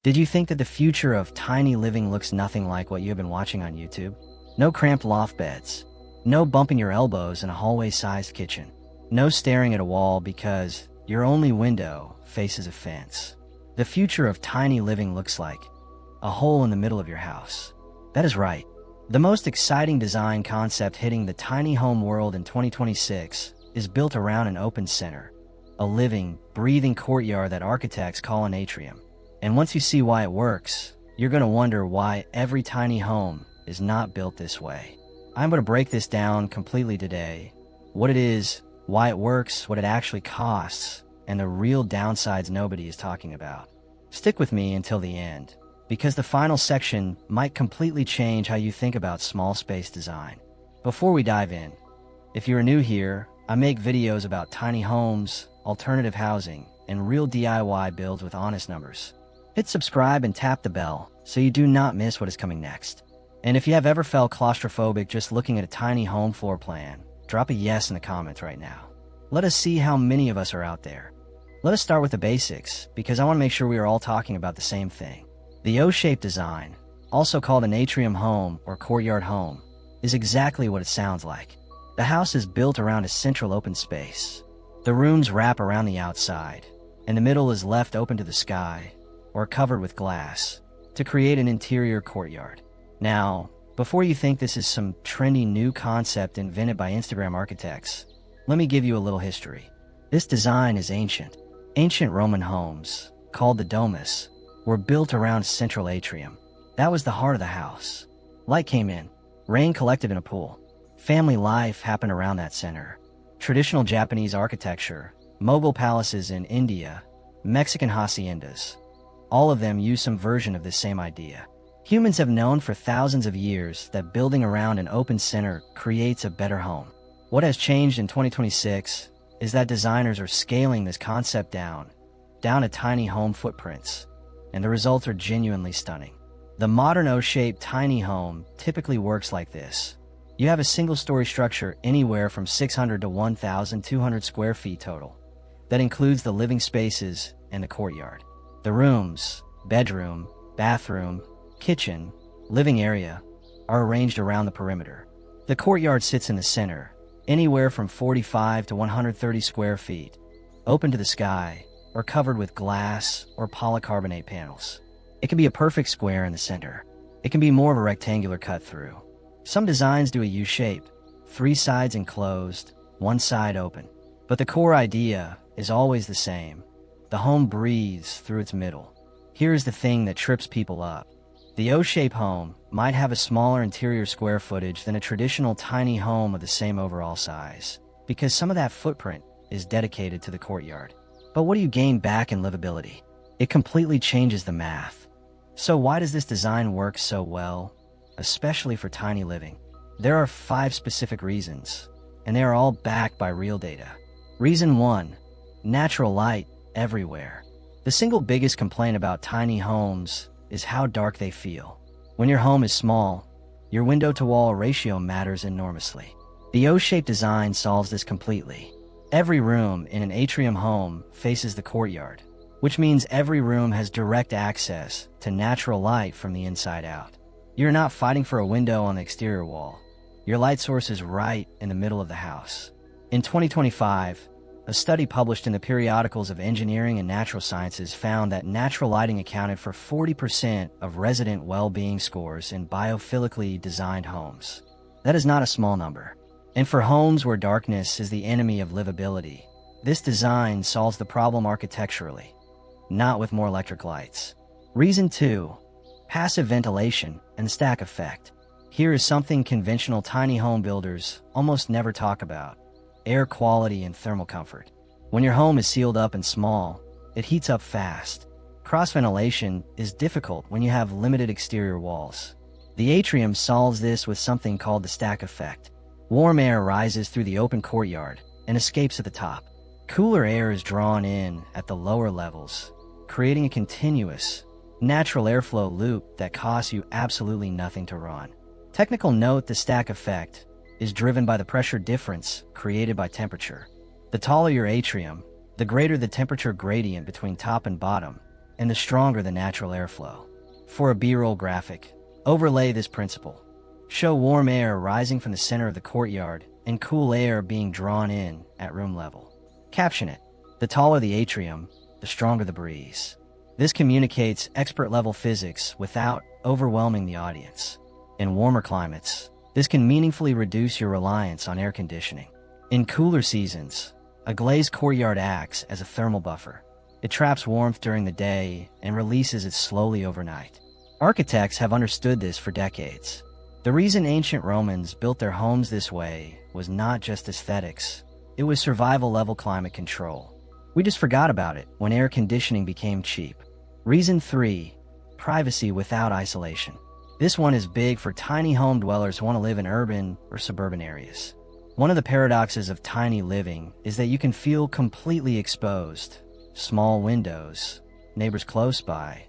Did you think that the future of tiny living looks nothing like what you have been watching on YouTube? No cramped loft beds. No bumping your elbows in a hallway-sized kitchen. No staring at a wall because your only window faces a fence. The future of tiny living looks like a hole in the middle of your house. That is right. The most exciting design concept hitting the tiny home world in 2026 is built around an open center, a living, breathing courtyard that architects call an atrium. And once you see why it works, you're going to wonder why every tiny home is not built this way. I'm going to break this down completely today. What it is, why it works, what it actually costs, and the real downsides nobody is talking about. Stick with me until the end, because the final section might completely change how you think about small space design. Before we dive in, if you're new here, I make videos about tiny homes, alternative housing, and real DIY builds with honest numbers. Hit subscribe and tap the bell so you do not miss what is coming next. And if you have ever felt claustrophobic just looking at a tiny home floor plan, drop a yes in the comments right now. Let us see how many of us are out there. Let us start with the basics, because I want to make sure we are all talking about the same thing. The O-shaped design, also called an atrium home or courtyard home, is exactly what it sounds like. The house is built around a central open space. The rooms wrap around the outside, and the middle is left open to the sky or covered with glass to create an interior courtyard. Now, before you think this is some trendy new concept invented by Instagram architects, let me give you a little history. This design is ancient. Ancient Roman homes, called the domus, were built around a central atrium. That was the heart of the house. Light came in, rain collected in a pool. Family life happened around that center. Traditional Japanese architecture, mobile palaces in India, Mexican haciendas, all of them use some version of this same idea. Humans have known for thousands of years that building around an open center creates a better home. What has changed in 2026 is that designers are scaling this concept down to tiny home footprints, and the results are genuinely stunning. The modern O-shaped tiny home typically works like this. You have a single-story structure anywhere from 600 to 1,200 square feet total. That includes the living spaces and the courtyard. The rooms, bedroom, bathroom, kitchen, living area, are arranged around the perimeter. The courtyard sits in the center, anywhere from 45 to 130 square feet, open to the sky, or covered with glass or polycarbonate panels. It can be a perfect square in the center. It can be more of a rectangular cut-through. Some designs do a U-shape, 3 sides enclosed, 1 side open. But the core idea is always the same. The home breathes through its middle. Here's the thing that trips people up. The O-shaped home might have a smaller interior square footage than a traditional tiny home of the same overall size, because some of that footprint is dedicated to the courtyard. But what do you gain back in livability? It completely changes the math. So why does this design work so well, especially for tiny living? There are 5 specific reasons, and they are all backed by real data. Reason 1, natural light everywhere. The single biggest complaint about tiny homes is how dark they feel. When your home is small, your window-to-wall ratio matters enormously. The O-shaped design solves this completely. Every room in an atrium home faces the courtyard, which means every room has direct access to natural light from the inside out. You're not fighting for a window on the exterior wall. Your light source is right in the middle of the house. In 2025, a study published in the periodicals of Engineering and Natural Sciences found that natural lighting accounted for 40% of resident well-being scores in biophilically designed homes. That is not a small number. And for homes where darkness is the enemy of livability, this design solves the problem architecturally, not with more electric lights. Reason 2, passive ventilation and stack effect. Here is something conventional tiny home builders almost never talk about: air quality and thermal comfort. When your home is sealed up and small, it heats up fast. Cross-ventilation is difficult when you have limited exterior walls. The atrium solves this with something called the stack effect. Warm air rises through the open courtyard and escapes at the top. Cooler air is drawn in at the lower levels, creating a continuous, natural airflow loop that costs you absolutely nothing to run. Technical note: the stack effect is driven by the pressure difference created by temperature. The taller your atrium, the greater the temperature gradient between top and bottom, and the stronger the natural airflow. For a B-roll graphic, overlay this principle. Show warm air rising from the center of the courtyard and cool air being drawn in at room level. Caption it, "The taller the atrium, the stronger the breeze." This communicates expert-level physics without overwhelming the audience. In warmer climates, this can meaningfully reduce your reliance on air conditioning. In cooler seasons, a glazed courtyard acts as a thermal buffer. It traps warmth during the day and releases it slowly overnight. Architects have understood this for decades. The reason ancient Romans built their homes this way was not just aesthetics, it was survival-level climate control. We just forgot about it when air conditioning became cheap. Reason 3, privacy without isolation. This one is big for tiny home dwellers who want to live in urban or suburban areas. One of the paradoxes of tiny living is that you can feel completely exposed, small windows, neighbors close by,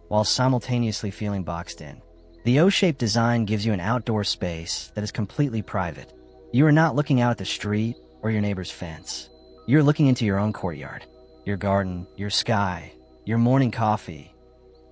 while simultaneously feeling boxed in. The O-shaped design gives you an outdoor space that is completely private. You are not looking out at the street or your neighbor's fence. You're looking into your own courtyard, your garden, your sky, your morning coffee,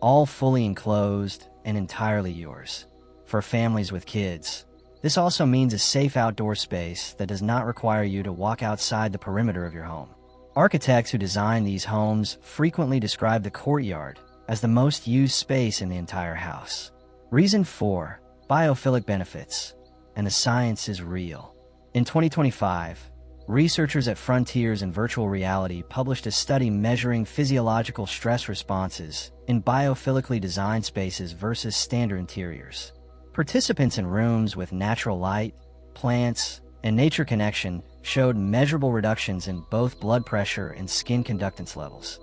all fully enclosed and entirely yours. For families with kids, this also means a safe outdoor space that does not require you to walk outside the perimeter of your home. Architects who design these homes frequently describe the courtyard as the most used space in the entire house. Reason 4, biophilic benefits, and the science is real. In 2025, researchers at Frontiers in Virtual Reality published a study measuring physiological stress responses in biophilically designed spaces versus standard interiors. Participants in rooms with natural light, plants, and nature connection showed measurable reductions in both blood pressure and skin conductance levels,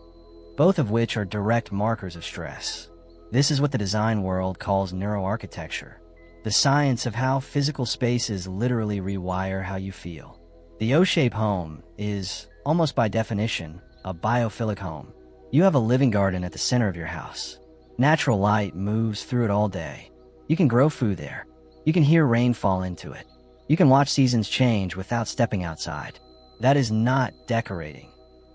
both of which are direct markers of stress. This is what the design world calls neuro-architecture, the science of how physical spaces literally rewire how you feel. The O-shaped home is, almost by definition, a biophilic home. You have a living garden at the center of your house. Natural light moves through it all day. You can grow food there. You can hear rain fall into it. You can watch seasons change without stepping outside. That is not decorating.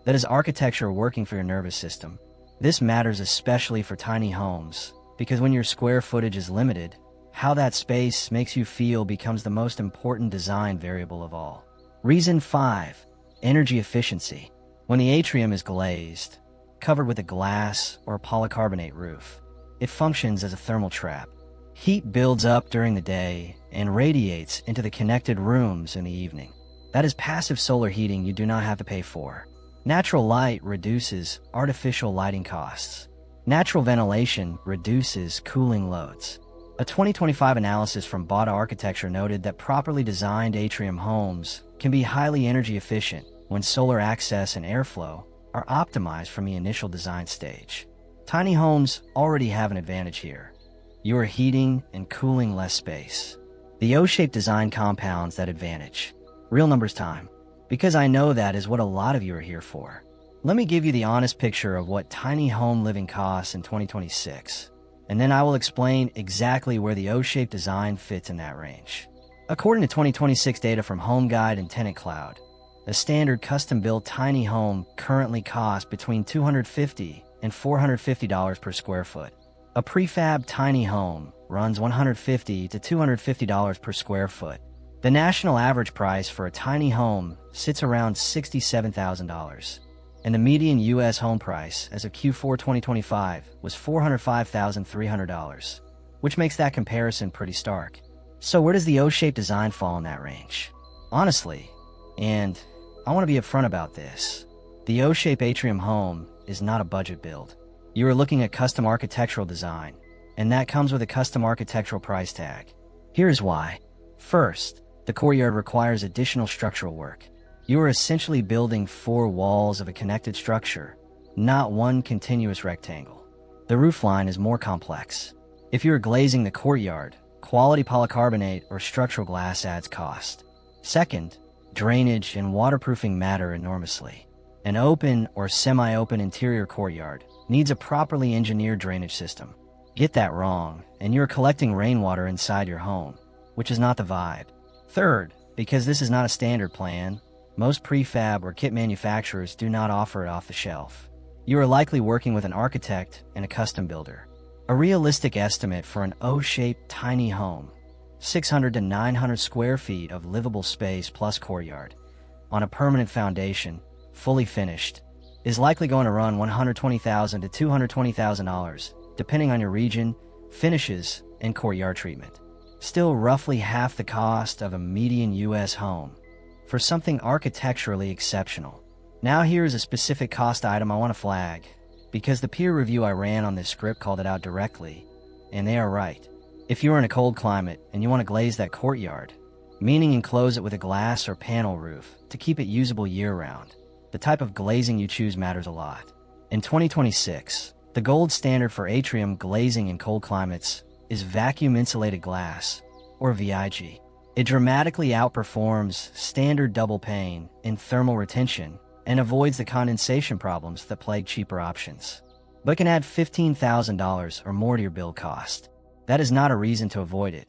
That is architecture working for your nervous system. This matters especially for tiny homes, because when your square footage is limited, how that space makes you feel becomes the most important design variable of all. Reason 5, energy efficiency. When the atrium is glazed, covered with a glass or polycarbonate roof, it functions as a thermal trap. Heat builds up during the day and radiates into the connected rooms in the evening. That is passive solar heating you do not have to pay for. Natural light reduces artificial lighting costs. Natural ventilation reduces cooling loads. A 2025 analysis from Bada Architecture noted that properly designed atrium homes can be highly energy efficient when solar access and airflow are optimized from the initial design stage. Tiny homes already have an advantage here. You are heating and cooling less space. The O-shaped design compounds that advantage. Real numbers time. Because I know that is what a lot of you are here for. Let me give you the honest picture of what tiny home living costs in 2026, and then I will explain exactly where the O-shaped design fits in that range. According to 2026 data from Home Guide and Tenant Cloud, a standard custom-built tiny home currently costs between $250 and $450 per square foot. A prefab tiny home runs $150 to $250 per square foot. The national average price for a tiny home sits around $67,000, and the median U.S. home price as of Q4 2025 was $405,300, which makes that comparison pretty stark. So where does the O-shaped design fall in that range? Honestly, and I want to be upfront about this, the O-shaped atrium home is not a budget build. You are looking at custom architectural design, and that comes with a custom architectural price tag. Here's why. First, the courtyard requires additional structural work. You are essentially building 4 walls of a connected structure, not one continuous rectangle. The roofline is more complex. If you are glazing the courtyard, quality polycarbonate or structural glass adds cost. Second, drainage and waterproofing matter enormously. An open or semi-open interior courtyard needs a properly engineered drainage system. Get that wrong, and you're collecting rainwater inside your home, which is not the vibe. Third, because this is not a standard plan, most prefab or kit manufacturers do not offer it off the shelf. You are likely working with an architect and a custom builder. A realistic estimate for an O-shaped tiny home, 600 to 900 square feet of livable space plus courtyard, on a permanent foundation, fully finished, is likely going to run $120,000 to $220,000, depending on your region, finishes, and courtyard treatment. Still roughly half the cost of a median U.S. home for something architecturally exceptional. Now here's a specific cost item I want to flag, because the peer review I ran on this script called it out directly, and they are right. If you are in a cold climate and you want to glaze that courtyard, meaning enclose it with a glass or panel roof to keep it usable year-round, the type of glazing you choose matters a lot. In 2026, the gold standard for atrium glazing in cold climates is vacuum-insulated glass, or VIG. It dramatically outperforms standard double pane in thermal retention and avoids the condensation problems that plague cheaper options, but can add $15,000 or more to your build cost. That is not a reason to avoid it.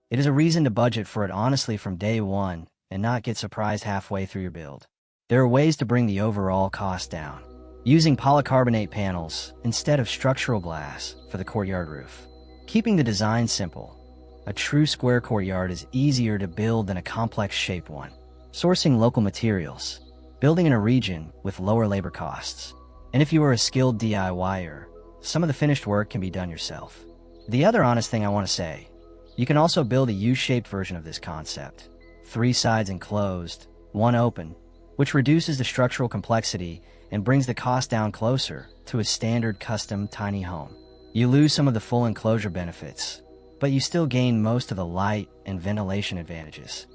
It is a reason to budget for it honestly from day one and not get surprised halfway through your build. There are ways to bring the overall cost down, using polycarbonate panels instead of structural glass for the courtyard roof. Keeping the design simple, a true square courtyard is easier to build than a complex shaped one. Sourcing local materials, building in a region with lower labor costs. And if you are a skilled DIYer, some of the finished work can be done yourself. The other honest thing I want to say, you can also build a U-shaped version of this concept. 3 sides enclosed, 1 open, which reduces the structural complexity and brings the cost down closer to a standard custom tiny home. You lose some of the full enclosure benefits, but you still gain most of the light and ventilation advantages.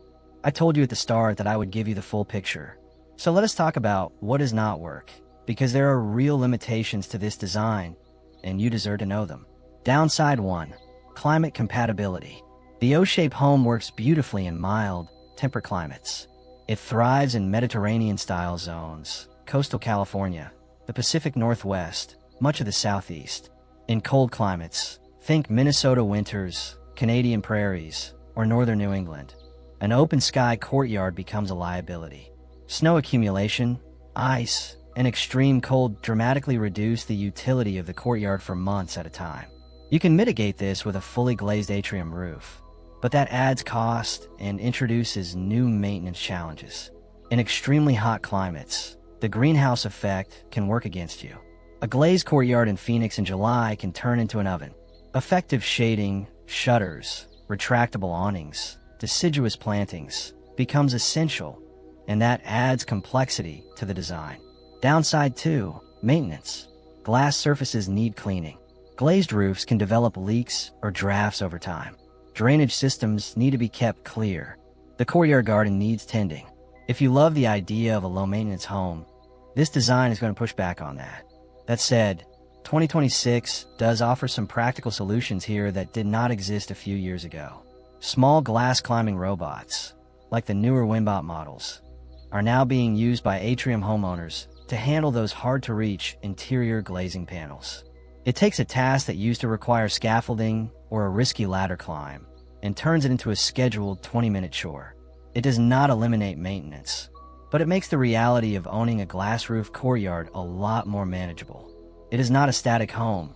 I told you at the start that I would give you the full picture. So let us talk about what does not work, because there are real limitations to this design, and you deserve to know them. Downside 1. Climate compatibility. The O-shaped home works beautifully in mild, temperate climates. It thrives in Mediterranean-style zones, coastal California, the Pacific Northwest, much of the Southeast. In cold climates, think Minnesota winters, Canadian prairies, or northern New England, an open-sky courtyard becomes a liability. Snow accumulation, ice, and extreme cold dramatically reduce the utility of the courtyard for months at a time. You can mitigate this with a fully glazed atrium roof, but that adds cost and introduces new maintenance challenges. In extremely hot climates, the greenhouse effect can work against you. A glazed courtyard in Phoenix in July can turn into an oven. Effective shading, shutters, retractable awnings, deciduous plantings becomes essential, and that adds complexity to the design. Downside 2. Maintenance. Glass surfaces need cleaning. Glazed roofs can develop leaks or drafts over time. Drainage systems need to be kept clear. The courtyard garden needs tending. If you love the idea of a low-maintenance home, this design is going to push back on that. That said, 2026 does offer some practical solutions here that did not exist a few years ago. Small glass climbing robots, like the newer Wimbot models, are now being used by Atrium homeowners to handle those hard-to-reach interior glazing panels. It takes a task that used to require scaffolding or a risky ladder climb and turns it into a scheduled 20-minute chore. It does not eliminate maintenance, but it makes the reality of owning a glass-roof courtyard a lot more manageable. It is not a static home,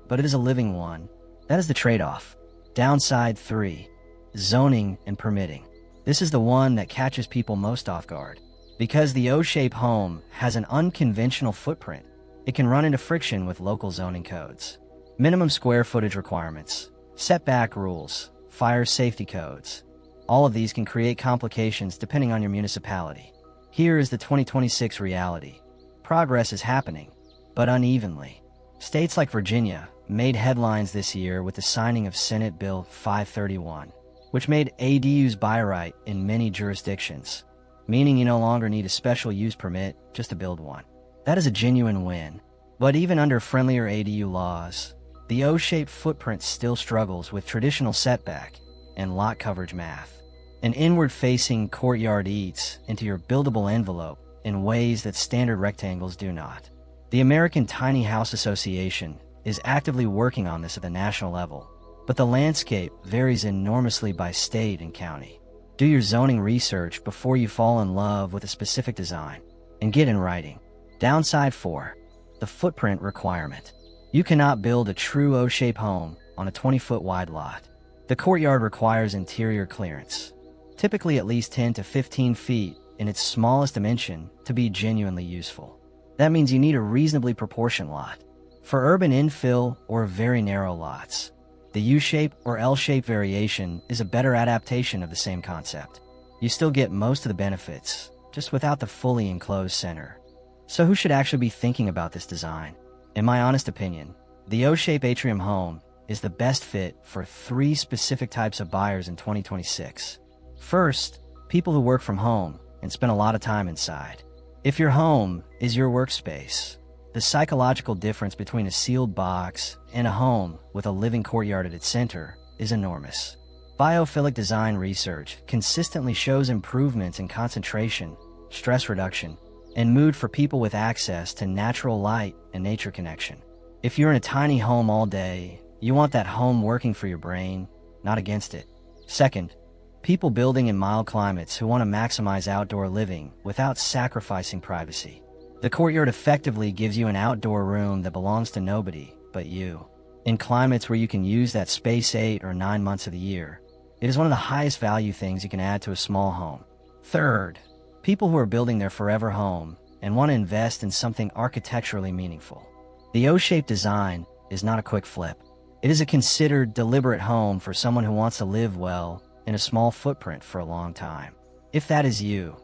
but it is a living one. That is the trade-off. Downside 3. Zoning and permitting. This is the one that catches people most off guard. Because the O-shaped home has an unconventional footprint, it can run into friction with local zoning codes. Minimum square footage requirements, setback rules, fire safety codes. All of these can create complications depending on your municipality. Here is the 2026 reality. Progress is happening, but unevenly. States like Virginia made headlines this year with the signing of Senate Bill 531, which made ADUs by right in many jurisdictions, meaning you no longer need a special use permit just to build one. That is a genuine win. But even under friendlier ADU laws, the O-shaped footprint still struggles with traditional setback and lot coverage math. An inward-facing courtyard eats into your buildable envelope in ways that standard rectangles do not. The American Tiny House Association is actively working on this at the national level, but the landscape varies enormously by state and county. Do your zoning research before you fall in love with a specific design, and get in writing. Downside 4. the footprint requirement. You cannot build a true O-shaped home on a 20-foot wide lot. The courtyard requires interior clearance, typically at least 10 to 15 feet in its smallest dimension to be genuinely useful. That means you need a reasonably proportioned lot. For urban infill or very narrow lots, the U-shape or L-shape variation is a better adaptation of the same concept. You still get most of the benefits, just without the fully enclosed center. So who should actually be thinking about this design? In my honest opinion, the O-shape Atrium Home is the best fit for 3 specific types of buyers in 2026. First, people who work from home and spend a lot of time inside. If your home is your workspace, the psychological difference between a sealed box and a home with a living courtyard at its center is enormous. Biophilic design research consistently shows improvements in concentration, stress reduction, and mood for people with access to natural light and nature connection. If you're in a tiny home all day, you want that home working for your brain, not against it. Second, people building in mild climates who want to maximize outdoor living without sacrificing privacy. The courtyard effectively gives you an outdoor room that belongs to nobody but you. In climates where you can use that space 8 or 9 months of the year, it is one of the highest value things you can add to a small home. Third, people who are building their forever home and want to invest in something architecturally meaningful. The O-shaped design is not a quick flip. It is a considered, deliberate home for someone who wants to live well in a small footprint for a long time. If that is you,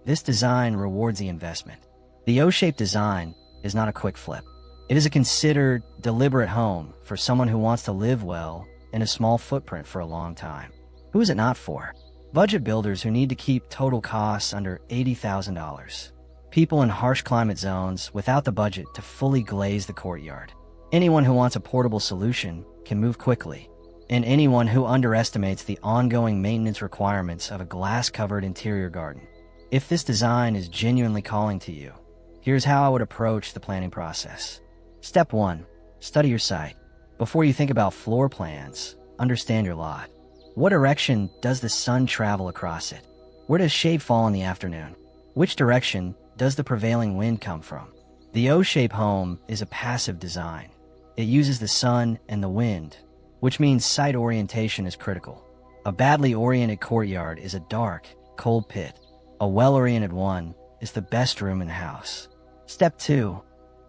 this design rewards the investment. The O-shaped design is not a quick flip. It is a considered, deliberate home for someone who wants to live well in a small footprint for a long time. Who is it not for? Budget builders who need to keep total costs under $80,000. People in harsh climate zones without the budget to fully glaze the courtyard. Anyone who wants a portable solution can move quickly. And anyone who underestimates the ongoing maintenance requirements of a glass-covered interior garden. If this design is genuinely calling to you, here's how I would approach the planning process. Step 1. Study your site. Before you think about floor plans, understand your lot. What direction does the sun travel across it? Where does shade fall in the afternoon? Which direction does the prevailing wind come from? The O-shape home is a passive design. It uses the sun and the wind, which means site orientation is critical. A badly oriented courtyard is a dark, cold pit. A well-oriented one is the best room in the house. Step 2.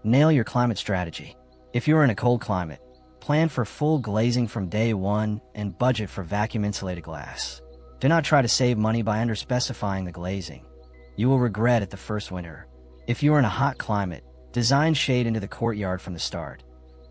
Nail your climate strategy. If you're in a cold climate, plan for full glazing from day 1 and budget for vacuum-insulated glass. Do not try to save money by underspecifying the glazing. You will regret it the first winter. If you are in a hot climate, design shade into the courtyard from the start.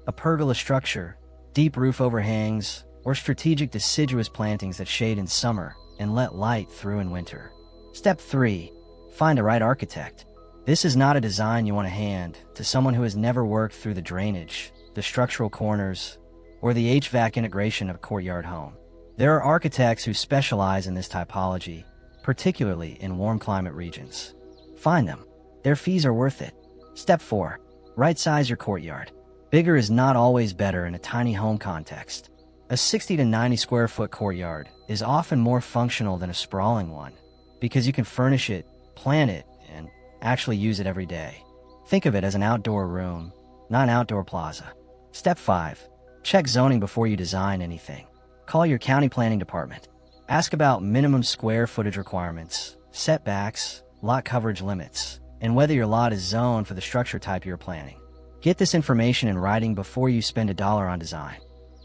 A pergola structure, deep roof overhangs, or strategic deciduous plantings that shade in summer and let light through in winter. Step 3. Find a right architect. This is not a design you want to hand to someone who has never worked through the drainage, the structural corners, or the HVAC integration of a courtyard home. There are architects who specialize in this typology, particularly in warm climate regions. Find them. Their fees are worth it. Step 4. Right-size your courtyard. Bigger is not always better in a tiny home context. A 60 to 90 square foot courtyard is often more functional than a sprawling one, because you can furnish it, plan it, and actually use it every day. Think of it as an outdoor room, not an outdoor plaza. Step 5. Check zoning before you design anything. Call your county planning department. Ask about minimum square footage requirements, setbacks, lot coverage limits, and whether your lot is zoned for the structure type you're planning. Get this information in writing before you spend $1 on design.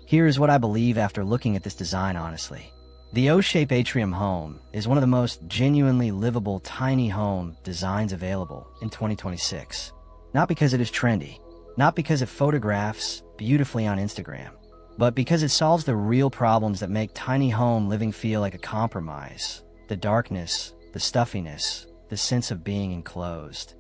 Here is what I believe after looking at this design honestly. The O-shape Atrium Home is one of the most genuinely livable tiny home designs available in 2026. Not because it is trendy, not because it photographs beautifully on Instagram, but because it solves the real problems that make tiny home living feel like a compromise. The darkness, the stuffiness, the sense of being enclosed.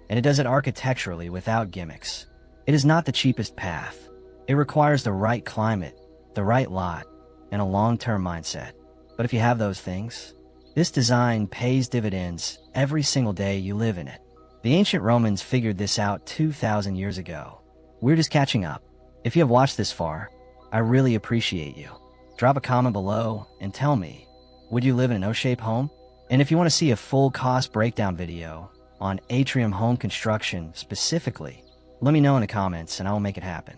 And it does it architecturally without gimmicks. It is not the cheapest path. It requires the right climate, the right lot, and a long-term mindset. But if you have those things, this design pays dividends every single day you live in it. The ancient Romans figured this out 2,000 years ago. We're just catching up. If you have watched this far, I really appreciate you. Drop a comment below and tell me, would you live in an O-shaped home? And if you want to see a full cost breakdown video on Atrium Home construction specifically, Let me know in the comments and I will make it happen.